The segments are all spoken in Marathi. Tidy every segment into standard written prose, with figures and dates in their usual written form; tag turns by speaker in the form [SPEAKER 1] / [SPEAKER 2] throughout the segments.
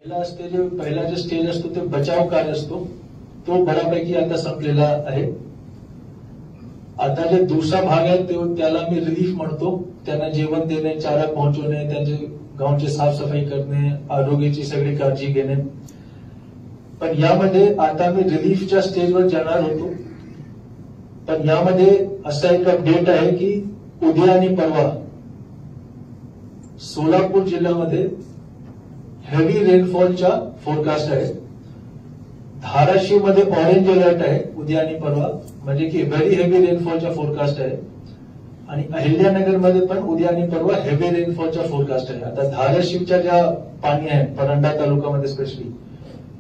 [SPEAKER 1] पहिला जो स्टेज असतो ते बचाव कार्य असतो, तो बऱ्यापैकी आता संपलेला आहे. आता जे दुसरा भाग आहे त्याला मी रिलीफ म्हणतो. त्यांना जेवण देणे, चारा पोहोचवणे, त्यांचे गावची साफसफाई करणे, आरोग्याची सगळी काळजी घेणे. पण यामध्ये आता मी रिलीफच्या स्टेजवर जाणार होतो. पण यामध्ये असा एक अपडेट आहे की उद्या आणि परवा सोलापूर जिल्ह्यामध्ये हेवी रेनफॉलच्या फोरकास्ट आहे. धाराशिव मध्ये ऑरेंज अलर्ट आहे उद्या आणि परवा, म्हणजे की व्हेरी हेवी रेनफॉलच्या फोरकास्ट आहे. आणि अहिल्यानगर मध्ये पण उद्या आणि परवा हेवी रेनफॉलच्या फोरकास्ट आहे. आता धाराशिवच्या ज्या पाणी आहे परंडा तालुक्यामध्ये स्पेशली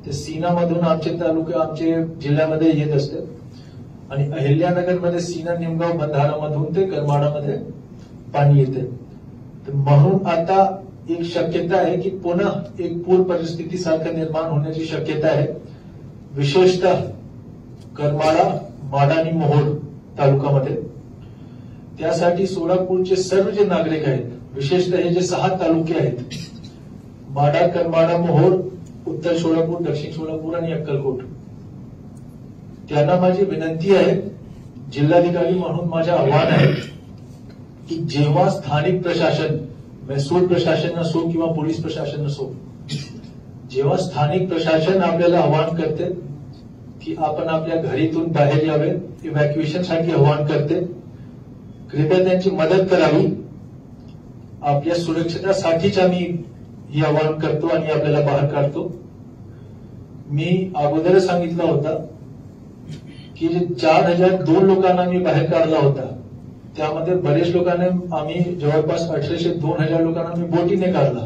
[SPEAKER 1] ते सीनामधून आमचे जिल्ह्यामध्ये येत असते. आणि अहिल्यानगरमध्ये सीना निमगाव बंधारामधून ते करमाडामध्ये पाणी येते. तर म्हणून आता एक शक्यता आहे की पुन्हा एक पूर परिस्थिती सारखं निर्माण होण्याची शक्यता आहे, विशेषतः करमाडा, माडा आणि मोहोळ तालुक्यामध्ये. त्यासाठी सोलापूरचे सर्व जे नागरिक आहेत, विशेषतः हे जे 6 तालुके आहेत, माडा, करमाडा, मोहोळ, उत्तर सोलापूर, दक्षिण सोलापूर आणि अक्कलकोट, त्यांना माझी विनंती आहे, जिल्हाधिकारी म्हणून माझे आव्हान आहे की जेव्हा स्थानिक प्रशासन, महसूल प्रशासन नसो किंवा पोलीस प्रशासन नसो, जेव्हा स्थानिक प्रशासन आपल्याला आवाहन करते की आपण आपल्या घरीतून बाहेर यावे, इव्हॅक्युएशनसाठी आवाहन करते, कृपया त्यांची मदत करावी. आपल्या सुरक्षेसाठीच आम्ही ही आवाहन करतो आणि आपल्याला बाहेर काढतो. मी अगोदर सांगितलं होता की 4002 लोकांना मी बाहेर काढला होता. त्यामध्ये बरेच लोकांना आम्ही जवळपास 1800-2000 लोकांना मी बोटीने काढला.